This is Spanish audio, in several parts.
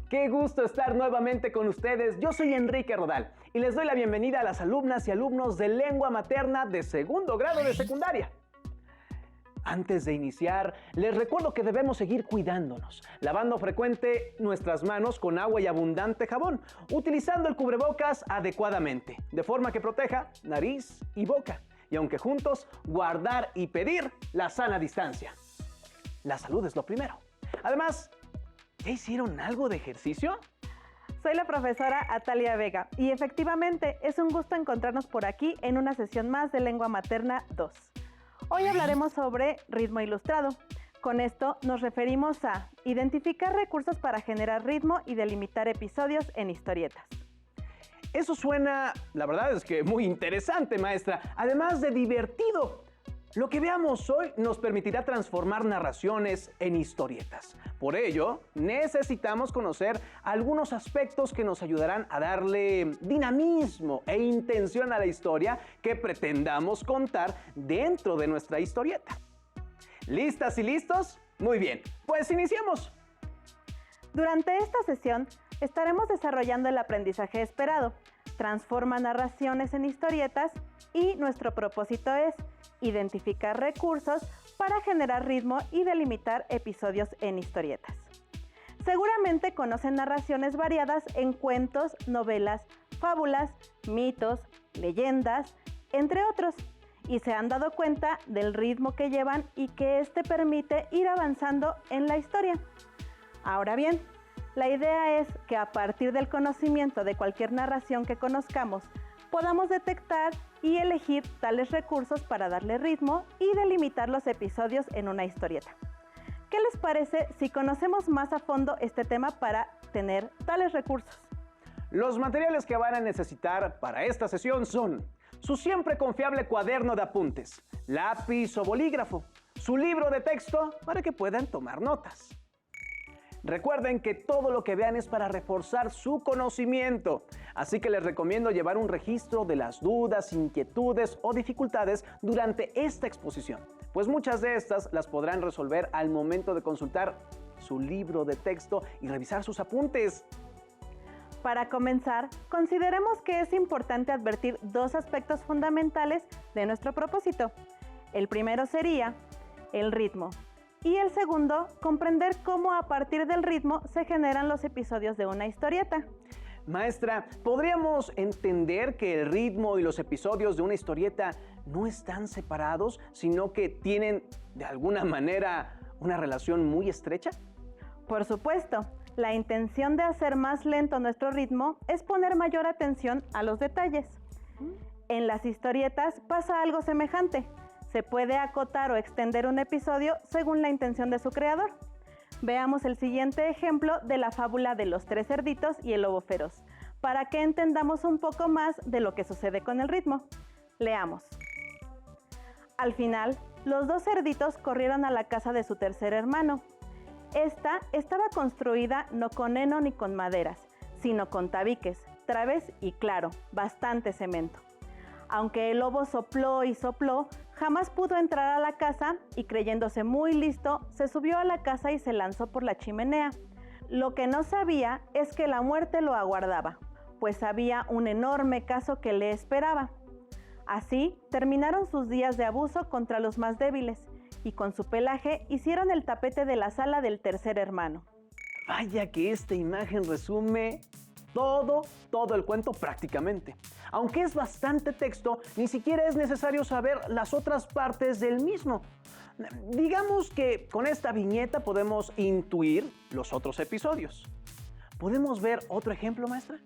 Qué gusto estar nuevamente con ustedes. Yo soy Enrique Rodal y les doy la bienvenida a las alumnas y alumnos de lengua materna de segundo grado de secundaria. Antes de iniciar, les recuerdo que debemos seguir cuidándonos, lavando frecuente nuestras manos con agua y abundante jabón, utilizando el cubrebocas adecuadamente, de forma que proteja nariz y boca. Y aunque juntos, guardar y pedir la sana distancia. La salud es lo primero. Además, ¿ya hicieron algo de ejercicio? Soy la profesora Atalia Vega y efectivamente es un gusto encontrarnos por aquí en una sesión más de Lengua Materna 2. Hoy hablaremos sobre ritmo ilustrado. Con esto nos referimos a identificar recursos para generar ritmo y delimitar episodios en historietas. Eso suena, la verdad es que muy interesante, maestra, además de divertido. Lo que veamos hoy nos permitirá transformar narraciones en historietas. Por ello, necesitamos conocer algunos aspectos que nos ayudarán a darle dinamismo e intención a la historia que pretendamos contar dentro de nuestra historieta. ¿Listas y listos? Muy bien, pues iniciemos. Durante esta sesión estaremos desarrollando el aprendizaje esperado, transforma narraciones en historietas y nuestro propósito es identificar recursos para generar ritmo y delimitar episodios en historietas. Seguramente conocen narraciones variadas en cuentos, novelas, fábulas, mitos, leyendas, entre otros, y se han dado cuenta del ritmo que llevan y que este permite ir avanzando en la historia. Ahora bien, la idea es que a partir del conocimiento de cualquier narración que conozcamos, podamos detectar y elegir tales recursos para darle ritmo y delimitar los episodios en una historieta. ¿Qué les parece si conocemos más a fondo este tema para tener tales recursos? Los materiales que van a necesitar para esta sesión son su siempre confiable cuaderno de apuntes, lápiz o bolígrafo, su libro de texto para que puedan tomar notas. Recuerden que todo lo que vean es para reforzar su conocimiento, así que les recomiendo llevar un registro de las dudas, inquietudes o dificultades durante esta exposición, pues muchas de estas las podrán resolver al momento de consultar su libro de texto y revisar sus apuntes. Para comenzar, consideremos que es importante advertir dos aspectos fundamentales de nuestro propósito. El primero sería el ritmo. Y el segundo, comprender cómo a partir del ritmo se generan los episodios de una historieta. Maestra, ¿podríamos entender que el ritmo y los episodios de una historieta no están separados, sino que tienen de alguna manera una relación muy estrecha? Por supuesto, la intención de hacer más lento nuestro ritmo es poner mayor atención a los detalles. En las historietas pasa algo semejante. Se puede acotar o extender un episodio según la intención de su creador. Veamos el siguiente ejemplo de la fábula de los tres cerditos y el lobo feroz, para que entendamos un poco más de lo que sucede con el ritmo. Leamos. Al final, los dos cerditos corrieron a la casa de su tercer hermano. Esta estaba construida no con heno ni con maderas, sino con tabiques, traves y, claro, bastante cemento. Aunque el lobo sopló y sopló, jamás pudo entrar a la casa y creyéndose muy listo, se subió a la casa y se lanzó por la chimenea. Lo que no sabía es que la muerte lo aguardaba, pues había un enorme caso que le esperaba. Así terminaron sus días de abuso contra los más débiles y con su pelaje hicieron el tapete de la sala del tercer hermano. Vaya que esta imagen resume todo el cuento prácticamente. Aunque es bastante texto, ni siquiera es necesario saber las otras partes del mismo. Digamos que con esta viñeta podemos intuir los otros episodios. ¿Podemos ver otro ejemplo, maestra?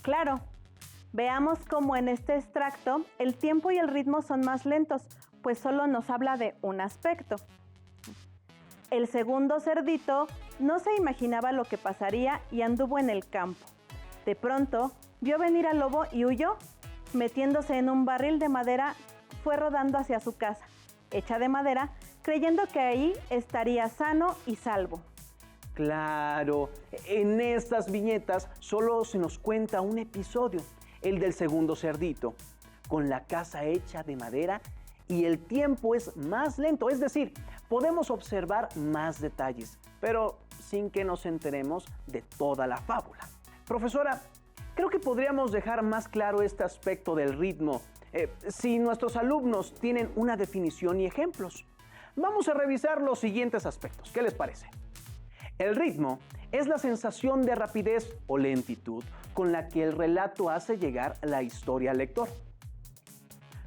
Claro. Veamos cómo en este extracto el tiempo y el ritmo son más lentos, pues solo nos habla de un aspecto. El segundo cerdito no se imaginaba lo que pasaría y anduvo en el campo. De pronto, vio venir al lobo y huyó. Metiéndose en un barril de madera, fue rodando hacia su casa, hecha de madera, creyendo que ahí estaría sano y salvo. Claro, en estas viñetas solo se nos cuenta un episodio, el del segundo cerdito, con la casa hecha de madera y el tiempo es más lento, es decir, podemos observar más detalles. pero sin que nos enteremos de toda la fábula. Profesora, creo que podríamos dejar más claro este aspecto del ritmo si nuestros alumnos tienen una definición y ejemplos. Vamos a revisar los siguientes aspectos. ¿Qué les parece? El ritmo es la sensación de rapidez o lentitud con la que el relato hace llegar la historia al lector.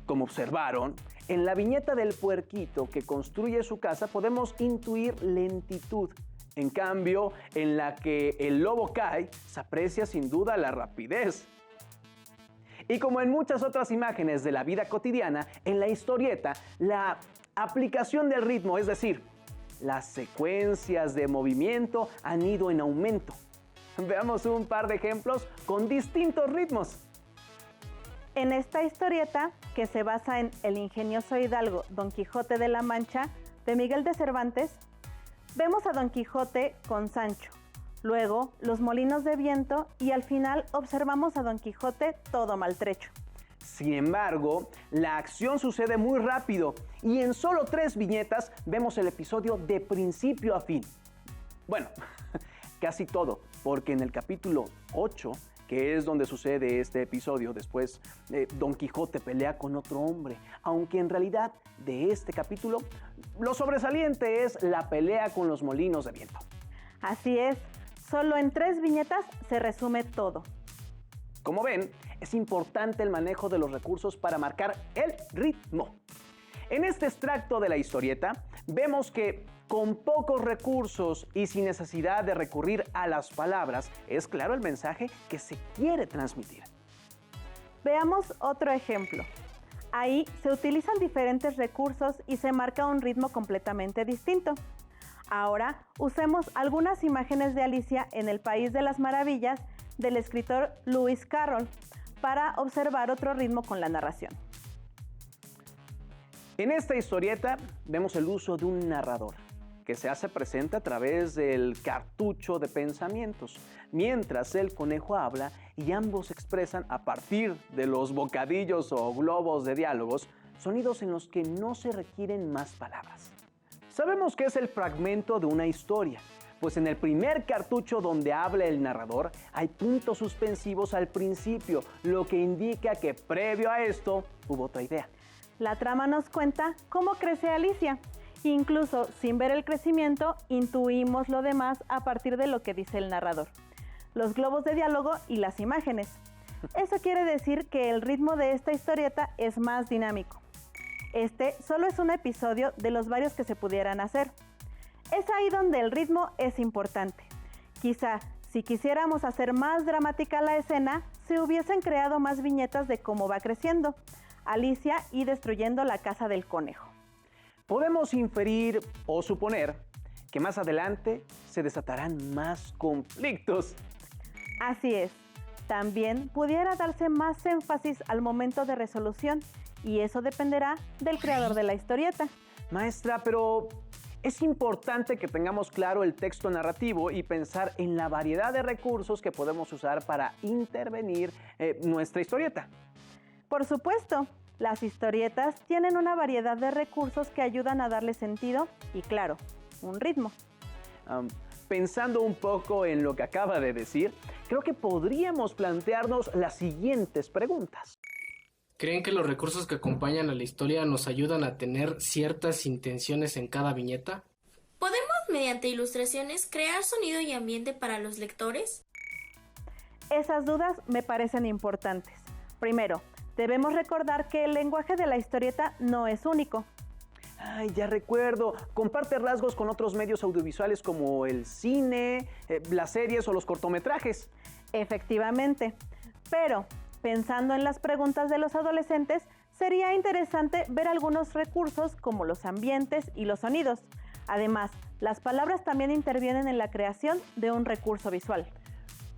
Como observaron, en la viñeta del puerquito que construye su casa podemos intuir lentitud. En cambio, en la que el lobo cae, se aprecia sin duda la rapidez. Y como en muchas otras imágenes de la vida cotidiana, en la historieta, la aplicación del ritmo, es decir, las secuencias de movimiento han ido en aumento. Veamos un par de ejemplos con distintos ritmos. En esta historieta, que se basa en El ingenioso hidalgo Don Quijote de la Mancha, de Miguel de Cervantes, vemos a Don Quijote con Sancho, luego los molinos de viento y al final observamos a Don Quijote todo maltrecho. Sin embargo, la acción sucede muy rápido y en solo 3 viñetas vemos el episodio de principio a fin. Bueno, casi todo, porque en el capítulo 8, que es donde sucede este episodio, después Don Quijote pelea con otro hombre, aunque en realidad de este capítulo lo sobresaliente es la pelea con los molinos de viento. Así es, solo en 3 viñetas se resume todo. Como ven, es importante el manejo de los recursos para marcar el ritmo. En este extracto de la historieta, vemos que con pocos recursos y sin necesidad de recurrir a las palabras, es claro el mensaje que se quiere transmitir. Veamos otro ejemplo. Ahí se utilizan diferentes recursos y se marca un ritmo completamente distinto. Ahora usemos algunas imágenes de Alicia en el País de las Maravillas del escritor Lewis Carroll para observar otro ritmo con la narración. En esta historieta vemos el uso de un narrador que se hace presente a través del cartucho de pensamientos, mientras el conejo habla y ambos expresan a partir de los bocadillos o globos de diálogos sonidos en los que no se requieren más palabras. Sabemos que es el fragmento de una historia, pues en el primer cartucho donde habla el narrador hay puntos suspensivos al principio, lo que indica que previo a esto hubo otra idea. La trama nos cuenta cómo crece Alicia. Incluso sin ver el crecimiento, intuimos lo demás a partir de lo que dice el narrador, los globos de diálogo y las imágenes. Eso quiere decir que el ritmo de esta historieta es más dinámico. Este solo es un episodio de los varios que se pudieran hacer. Es ahí donde el ritmo es importante. Quizá, si quisiéramos hacer más dramática la escena, se hubiesen creado más viñetas de cómo va creciendo Alicia y destruyendo la casa del conejo. Podemos inferir o suponer que más adelante se desatarán más conflictos. Así es. También pudiera darse más énfasis al momento de resolución y eso dependerá del creador de la historieta. Maestra, pero es importante que tengamos claro el texto narrativo y pensar en la variedad de recursos que podemos usar para intervenir nuestra historieta. Por supuesto, las historietas tienen una variedad de recursos que ayudan a darle sentido y, claro, un ritmo. Pensando un poco en lo que acaba de decir, creo que podríamos plantearnos las siguientes preguntas. ¿Creen que los recursos que acompañan a la historia nos ayudan a tener ciertas intenciones en cada viñeta? ¿Podemos, mediante ilustraciones, crear sonido y ambiente para los lectores? Esas dudas me parecen importantes. Primero, debemos recordar que el lenguaje de la historieta no es único. Ay, ya recuerdo, comparte rasgos con otros medios audiovisuales como el cine, las series o los cortometrajes. Efectivamente, pero pensando en las preguntas de los adolescentes, sería interesante ver algunos recursos como los ambientes y los sonidos. Además, las palabras también intervienen en la creación de un recurso visual.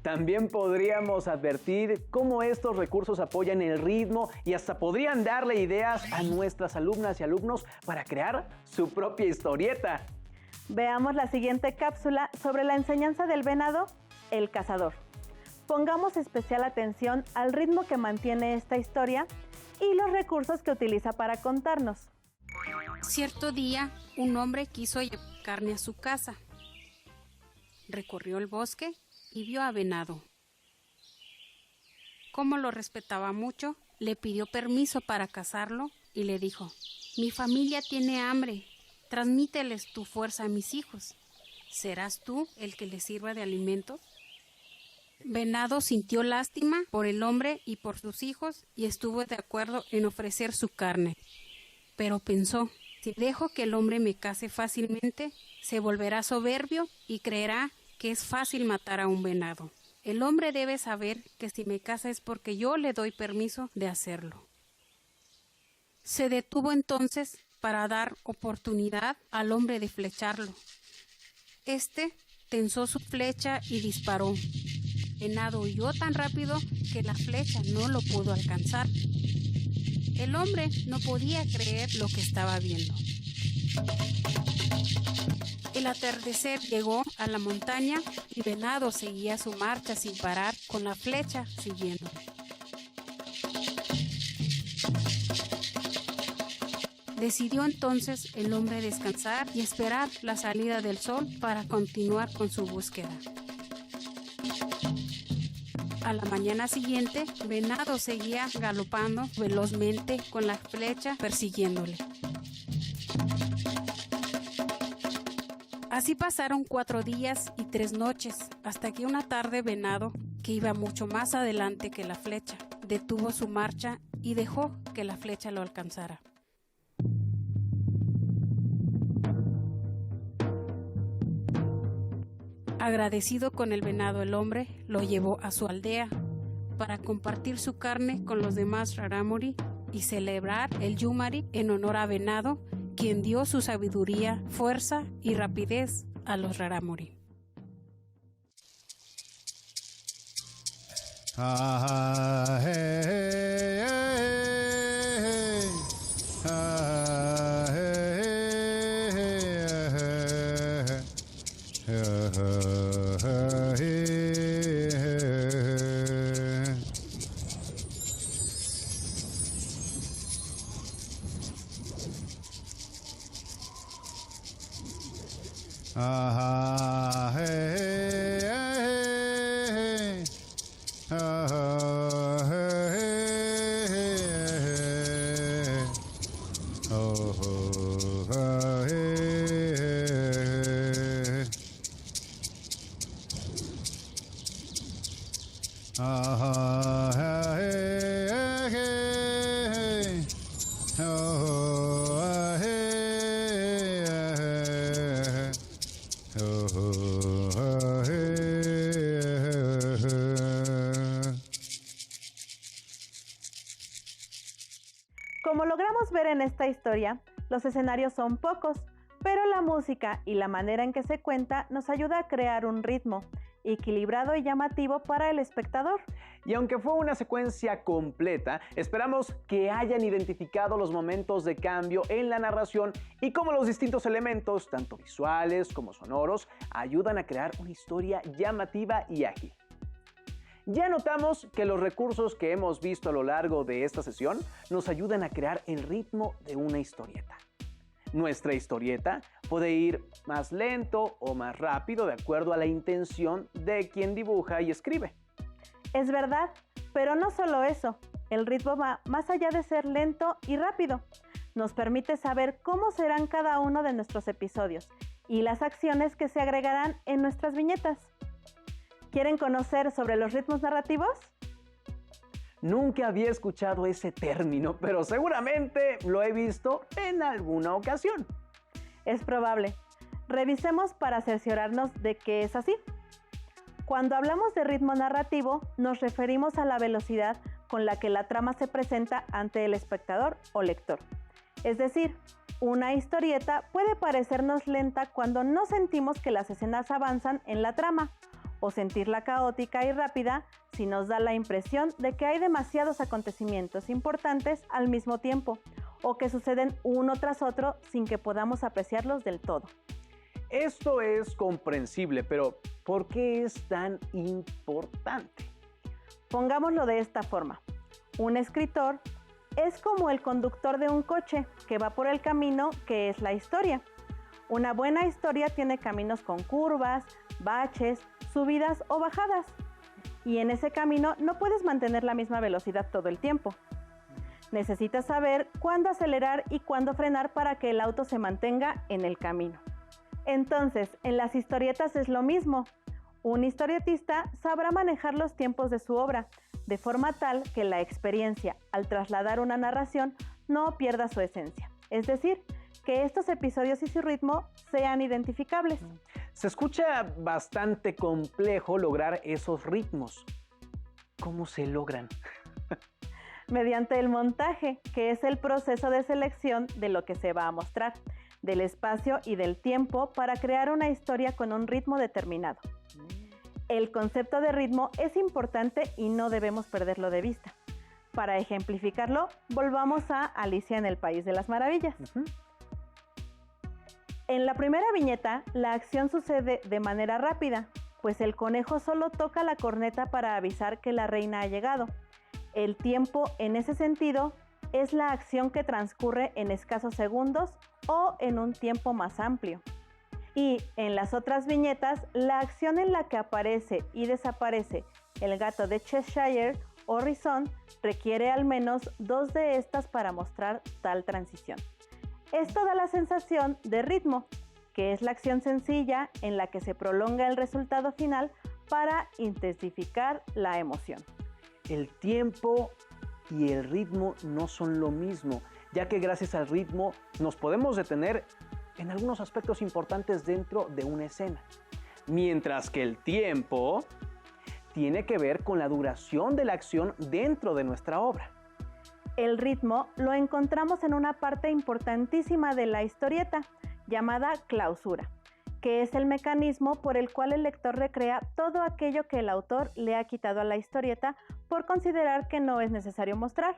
También podríamos advertir cómo estos recursos apoyan el ritmo y hasta podrían darle ideas a nuestras alumnas y alumnos para crear su propia historieta. Veamos la siguiente cápsula sobre la enseñanza del venado, el cazador. Pongamos especial atención al ritmo que mantiene esta historia y los recursos que utiliza para contarnos. Cierto día, un hombre quiso llevar carne a su casa. recorrió el bosque y vio a Venado. Como lo respetaba mucho, le pidió permiso para cazarlo y le dijo: «Mi familia tiene hambre, transmíteles tu fuerza a mis hijos. ¿Serás tú el que les sirva de alimento?» Venado sintió lástima por el hombre y por sus hijos y estuvo de acuerdo en ofrecer su carne. Pero pensó: si dejo que el hombre me case fácilmente, se volverá soberbio y creerá que es fácil matar a un venado. El hombre debe saber que si me casa es porque yo le doy permiso de hacerlo. Se detuvo entonces para dar oportunidad al hombre de flecharlo. Este tensó su flecha y disparó. Venado huyó tan rápido que la flecha no lo pudo alcanzar. El hombre no podía creer lo que estaba viendo. El atardecer llegó a la montaña y Venado seguía su marcha sin parar, con la flecha siguiéndole. Decidió entonces el hombre descansar y esperar la salida del sol para continuar con su búsqueda. A la mañana siguiente, Venado seguía galopando velozmente con la flecha persiguiéndole. Así pasaron 4 días y 3 noches, hasta que una tarde Venado, que iba mucho más adelante que la flecha, detuvo su marcha y dejó que la flecha lo alcanzara. Agradecido con el venado, el hombre lo llevó a su aldea para compartir su carne con los demás rarámuri y celebrar el Yumari en honor a Venado, quien dio su sabiduría, fuerza y rapidez a los rarámuri. Como logramos ver en esta historia, los escenarios son pocos, pero la música y la manera en que se cuenta nos ayuda a crear un ritmo equilibrado y llamativo para el espectador. Y aunque fue una secuencia completa, esperamos que hayan identificado los momentos de cambio en la narración y cómo los distintos elementos, tanto visuales como sonoros, ayudan a crear una historia llamativa y ágil. Ya notamos que los recursos que hemos visto a lo largo de esta sesión nos ayudan a crear el ritmo de una historieta. Nuestra historieta puede ir más lento o más rápido de acuerdo a la intención de quien dibuja y escribe. Es verdad, pero no solo eso, el ritmo va más allá de ser lento y rápido. Nos permite saber cómo serán cada uno de nuestros episodios y las acciones que se agregarán en nuestras viñetas. ¿Quieren conocer sobre los ritmos narrativos? Nunca había escuchado ese término, pero seguramente lo he visto en alguna ocasión. Es probable. Revisemos para cerciorarnos de que es así. Cuando hablamos de ritmo narrativo, nos referimos a la velocidad con la que la trama se presenta ante el espectador o lector. Es decir, una historieta puede parecernos lenta cuando no sentimos que las escenas avanzan en la trama, o sentirla caótica y rápida si nos da la impresión de que hay demasiados acontecimientos importantes al mismo tiempo, o que suceden uno tras otro sin que podamos apreciarlos del todo. Esto es comprensible, pero ¿por qué es tan importante? Pongámoslo de esta forma. Un escritor es como el conductor de un coche que va por el camino que es la historia. Una buena historia tiene caminos con curvas, baches, subidas o bajadas. Y en ese camino no puedes mantener la misma velocidad todo el tiempo. Necesitas saber cuándo acelerar y cuándo frenar para que el auto se mantenga en el camino. Entonces, en las historietas es lo mismo. Un historietista sabrá manejar los tiempos de su obra, de forma tal que la experiencia, al trasladar una narración, no pierda su esencia. Es decir, que estos episodios y su ritmo sean identificables. Se escucha bastante complejo lograr esos ritmos. ¿Cómo se logran? Mediante el montaje, que es el proceso de selección de lo que se va a mostrar, del espacio y del tiempo para crear una historia con un ritmo determinado. El concepto de ritmo es importante y no debemos perderlo de vista. Para ejemplificarlo, volvamos a Alicia en el País de las Maravillas. En la primera viñeta, la acción sucede de manera rápida, pues el conejo solo toca la corneta para avisar que la reina ha llegado. El tiempo, en ese sentido, es la acción que transcurre en escasos segundos o en un tiempo más amplio. Y en las otras viñetas, la acción en la que aparece y desaparece el gato de Cheshire o Rizón requiere al menos 2 de estas para mostrar tal transición. Esto da la sensación de ritmo, que es la acción sencilla en la que se prolonga el resultado final para intensificar la emoción. El tiempo y el ritmo no son lo mismo, ya que gracias al ritmo nos podemos detener en algunos aspectos importantes dentro de una escena, mientras que el tiempo tiene que ver con la duración de la acción dentro de nuestra obra. El ritmo lo encontramos en una parte importantísima de la historieta, llamada clausura, que es el mecanismo por el cual el lector recrea todo aquello que el autor le ha quitado a la historieta por considerar que no es necesario mostrar.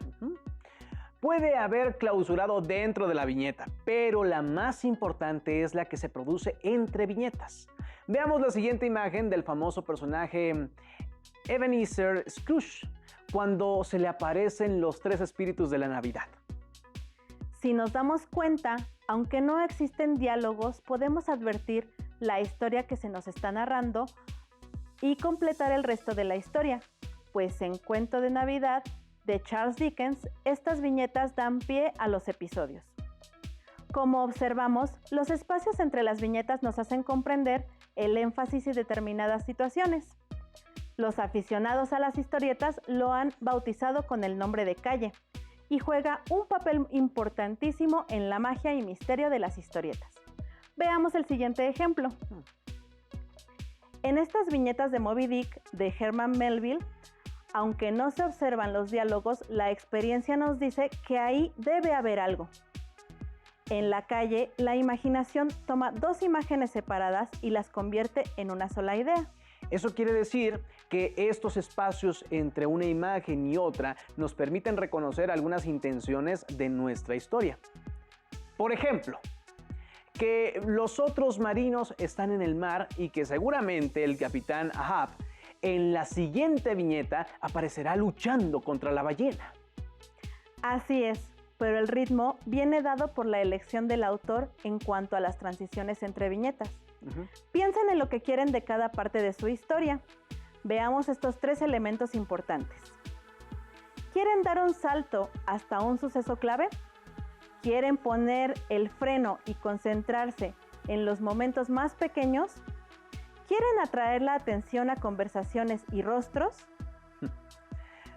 Puede haber clausurado dentro de la viñeta, pero la más importante es la que se produce entre viñetas. Veamos la siguiente imagen del famoso personaje Ebenezer Scrooge, cuando se le aparecen los 3 espíritus de la Navidad. Si nos damos cuenta, aunque no existen diálogos, podemos advertir la historia que se nos está narrando y completar el resto de la historia, pues en Cuento de Navidad de Charles Dickens, estas viñetas dan pie a los episodios. Como observamos, los espacios entre las viñetas nos hacen comprender el énfasis y determinadas situaciones. Los aficionados a las historietas lo han bautizado con el nombre de calle y juega un papel importantísimo en la magia y misterio de las historietas. Veamos el siguiente ejemplo. En estas viñetas de Moby Dick de Herman Melville, aunque no se observan los diálogos, la experiencia nos dice que ahí debe haber algo. En la calle, la imaginación toma 2 imágenes separadas y las convierte en una sola idea. Eso quiere decir que estos espacios entre una imagen y otra nos permiten reconocer algunas intenciones de nuestra historia. Por ejemplo, que los otros marinos están en el mar y que seguramente el capitán Ahab en la siguiente viñeta aparecerá luchando contra la ballena. Así es, pero el ritmo viene dado por la elección del autor en cuanto a las transiciones entre viñetas. Piensen en lo que quieren de cada parte de su historia. Veamos estos 3 elementos importantes. ¿Quieren dar un salto hasta un suceso clave? ¿Quieren poner el freno y concentrarse en los momentos más pequeños? ¿Quieren atraer la atención a conversaciones y rostros?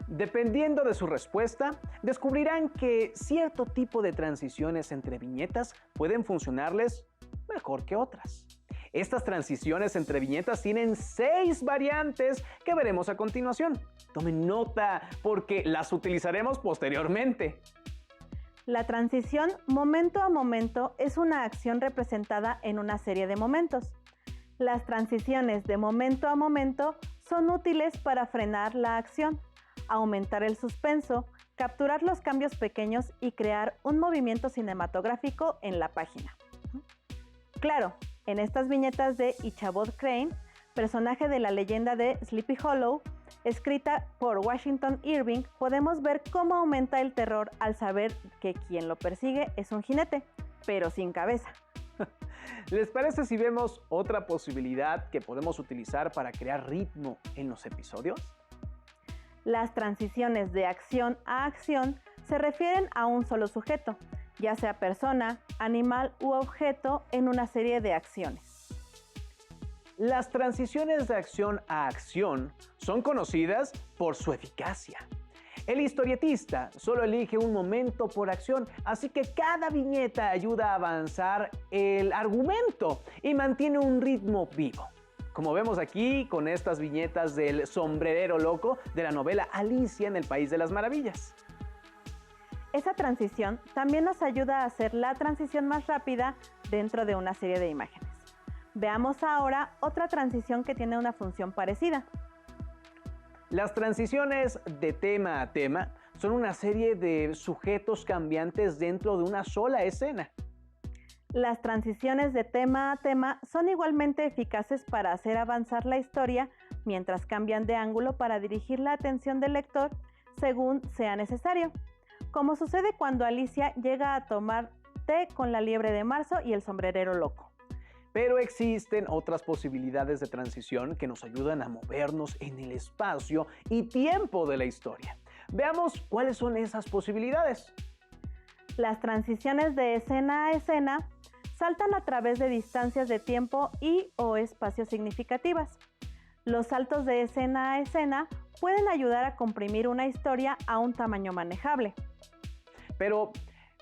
Dependiendo de su respuesta, descubrirán que cierto tipo de transiciones entre viñetas pueden funcionarles mejor que otras. Estas transiciones entre viñetas tienen 6 variantes que veremos a continuación. Tomen nota porque las utilizaremos posteriormente. La transición momento a momento es una acción representada en una serie de momentos. Las transiciones de momento a momento son útiles para frenar la acción, aumentar el suspenso, capturar los cambios pequeños y crear un movimiento cinematográfico en la página. Claro, en estas viñetas de Ichabod Crane, personaje de la leyenda de Sleepy Hollow, escrita por Washington Irving, podemos ver cómo aumenta el terror al saber que quien lo persigue es un jinete, pero sin cabeza, ¿Les parece si vemos otra posibilidad que podemos utilizar para crear ritmo en los episodios? Las transiciones de acción a acción se refieren a un solo sujeto, ya sea persona, animal u objeto en una serie de acciones. Las transiciones de acción a acción son conocidas por su eficacia. El historietista solo elige un momento por acción, así que cada viñeta ayuda a avanzar el argumento y mantiene un ritmo vivo. Como vemos aquí con estas viñetas del sombrerero loco de la novela Alicia en el País de las Maravillas. Esa transición también nos ayuda a hacer la transición más rápida dentro de una serie de imágenes. Veamos ahora otra transición que tiene una función parecida. Las transiciones de tema a tema son una serie de sujetos cambiantes dentro de una sola escena. Las transiciones de tema a tema son igualmente eficaces para hacer avanzar la historia mientras cambian de ángulo para dirigir la atención del lector según sea necesario, como sucede cuando Alicia llega a tomar té con la liebre de marzo y el sombrerero loco. Pero existen otras posibilidades de transición que nos ayudan a movernos en el espacio y tiempo de la historia. Veamos cuáles son esas posibilidades. Las transiciones de escena a escena saltan a través de distancias de tiempo y o espacio significativas. Los saltos de escena a escena pueden ayudar a comprimir una historia a un tamaño manejable, pero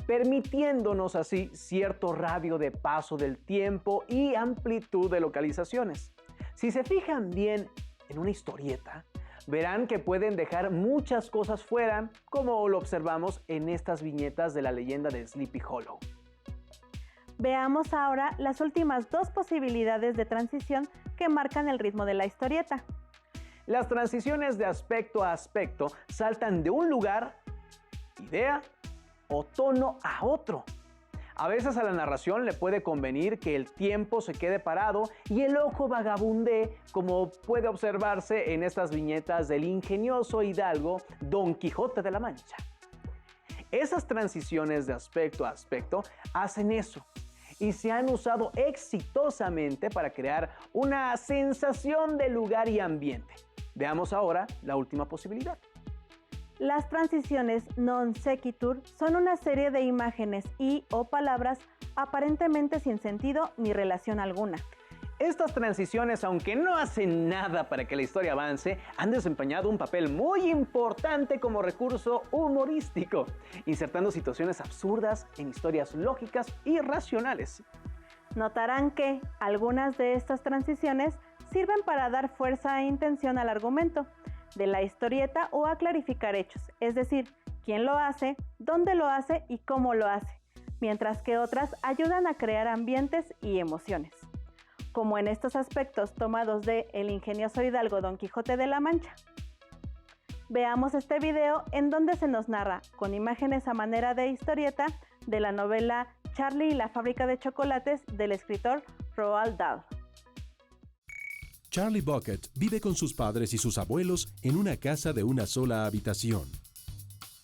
permitiéndonos así cierto radio de paso del tiempo y amplitud de localizaciones. Si se fijan bien en una historieta, verán que pueden dejar muchas cosas fuera, como lo observamos en estas viñetas de la leyenda de Sleepy Hollow. Veamos ahora las últimas dos posibilidades de transición que marcan el ritmo de la historieta. Las transiciones de aspecto a aspecto saltan de un lugar, idea o tono a otro. A veces a la narración le puede convenir que el tiempo se quede parado y el ojo vagabundee, como puede observarse en estas viñetas del ingenioso hidalgo Don Quijote de la Mancha. Esas transiciones de aspecto a aspecto hacen eso y se han usado exitosamente para crear una sensación de lugar y ambiente. Veamos ahora la última posibilidad. Las transiciones non sequitur son una serie de imágenes y o palabras aparentemente sin sentido ni relación alguna. Estas transiciones, aunque no hacen nada para que la historia avance, han desempeñado un papel muy importante como recurso humorístico, insertando situaciones absurdas en historias lógicas y racionales. Notarán que algunas de estas transiciones sirven para dar fuerza e intención al argumento de la historieta o a clarificar hechos, es decir, quién lo hace, dónde lo hace y cómo lo hace, mientras que otras ayudan a crear ambientes y emociones, como en estos aspectos tomados de El ingenioso hidalgo Don Quijote de la Mancha. Veamos este video en donde se nos narra, con imágenes a manera de historieta, de la novela Charlie y la fábrica de chocolates del escritor Roald Dahl. Charlie Bucket vive con sus padres y sus abuelos en una casa de una sola habitación.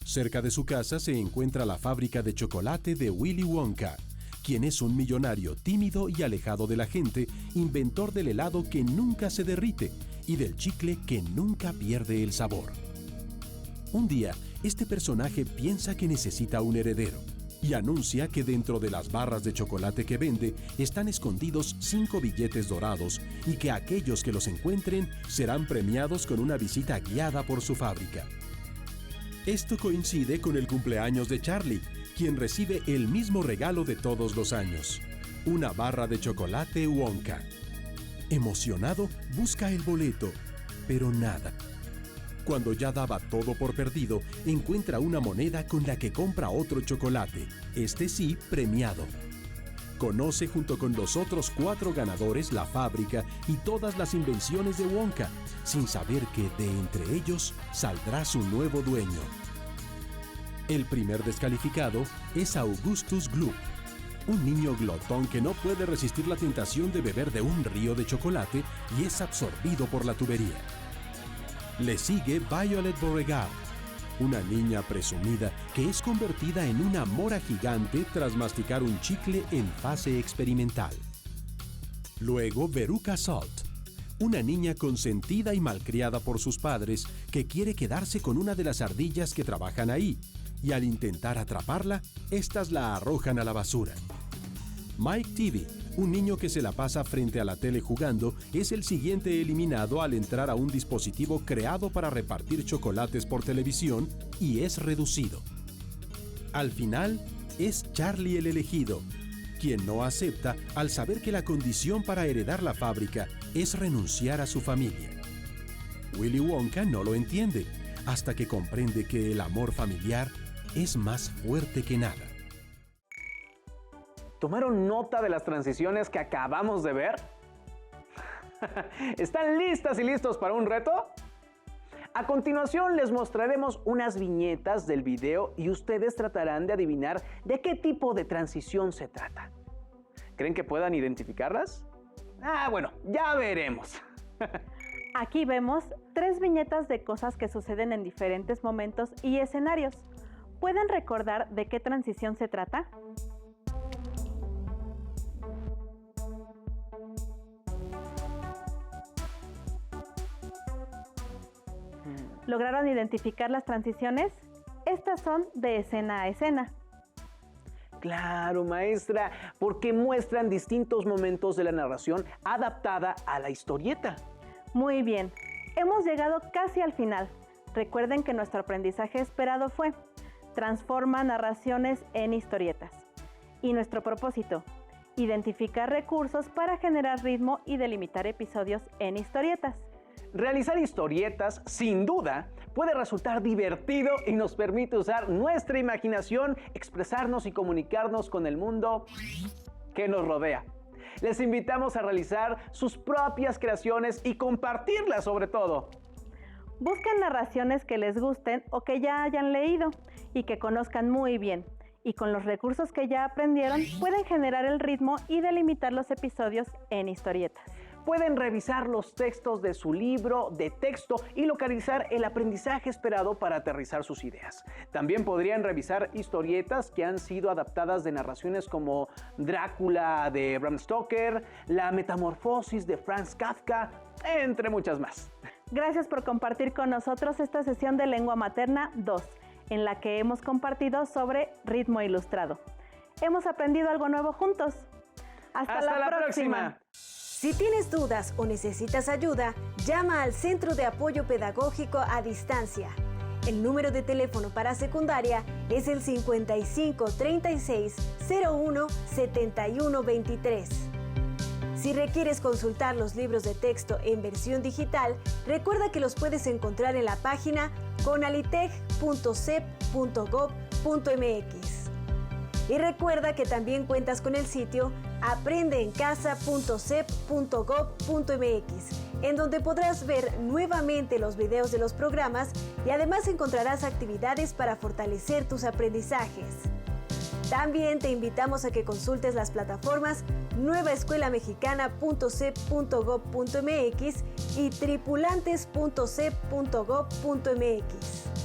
Cerca de su casa se encuentra la fábrica de chocolate de Willy Wonka, quien es un millonario tímido y alejado de la gente, inventor del helado que nunca se derrite y del chicle que nunca pierde el sabor. Un día, este personaje piensa que necesita un heredero y anuncia que dentro de las barras de chocolate que vende están escondidos 5 billetes dorados y que aquellos que los encuentren serán premiados con una visita guiada por su fábrica. Esto coincide con el cumpleaños de Charlie, quien recibe el mismo regalo de todos los años, una barra de chocolate Wonka. Emocionado, busca el boleto, pero nada. Cuando ya daba todo por perdido, encuentra una moneda con la que compra otro chocolate, este sí premiado. Conoce junto con los otros 4 ganadores la fábrica y todas las invenciones de Wonka, sin saber que de entre ellos saldrá su nuevo dueño. El primer descalificado es Augustus Gloop, un niño glotón que no puede resistir la tentación de beber de un río de chocolate y es absorbido por la tubería. Le sigue Violet Beauregarde, una niña presumida que es convertida en una mora gigante tras masticar un chicle en fase experimental. Luego, Veruca Salt, una niña consentida y malcriada por sus padres que quiere quedarse con una de las ardillas que trabajan ahí, y al intentar atraparla, estas la arrojan a la basura. Mike Teavee, un niño que se la pasa frente a la tele jugando, es el siguiente eliminado al entrar a un dispositivo creado para repartir chocolates por televisión y es reducido. Al final, es Charlie el elegido, quien no acepta al saber que la condición para heredar la fábrica es renunciar a su familia. Willy Wonka no lo entiende, hasta que comprende que el amor familiar es más fuerte que nada. ¿Tomaron nota de las transiciones que acabamos de ver? ¿Están listas y listos para un reto? A continuación les mostraremos unas viñetas del video y ustedes tratarán de adivinar de qué tipo de transición se trata. ¿Creen que puedan identificarlas? Bueno, ya veremos. Aquí vemos 3 viñetas de cosas que suceden en diferentes momentos y escenarios. ¿Pueden recordar de qué transición se trata? ¿Lograron identificar las transiciones? Estas son de escena a escena. Claro, maestra, porque muestran distintos momentos de la narración adaptada a la historieta. Muy bien, hemos llegado casi al final. Recuerden que nuestro aprendizaje esperado fue: transforma narraciones en historietas. Y nuestro propósito: identificar recursos para generar ritmo y delimitar episodios en historietas. Realizar historietas, sin duda, puede resultar divertido y nos permite usar nuestra imaginación, expresarnos y comunicarnos con el mundo que nos rodea. Les invitamos a realizar sus propias creaciones y compartirlas sobre todo. Busquen narraciones que les gusten o que ya hayan leído y que conozcan muy bien. Y con los recursos que ya aprendieron, pueden generar el ritmo y delimitar los episodios en historietas. Pueden revisar los textos de su libro de texto y localizar el aprendizaje esperado para aterrizar sus ideas. También podrían revisar historietas que han sido adaptadas de narraciones como Drácula de Bram Stoker, La Metamorfosis de Franz Kafka, entre muchas más. Gracias por compartir con nosotros esta sesión de Lengua Materna 2, en la que hemos compartido sobre ritmo ilustrado. Hemos aprendido algo nuevo juntos. ¡Hasta la próxima! Si tienes dudas o necesitas ayuda, llama al Centro de Apoyo Pedagógico a Distancia. El número de teléfono para secundaria es el 55 36 01 71 23. Si requieres consultar los libros de texto en versión digital, recuerda que los puedes encontrar en la página conalitech.cep.gov.mx. Y recuerda que también cuentas con el sitio aprendeencasa.cep.gov.mx, en donde podrás ver nuevamente los videos de los programas y además encontrarás actividades para fortalecer tus aprendizajes. También te invitamos a que consultes las plataformas nuevaescuelamexicana.cep.gov.mx y tripulantes.cep.gov.mx.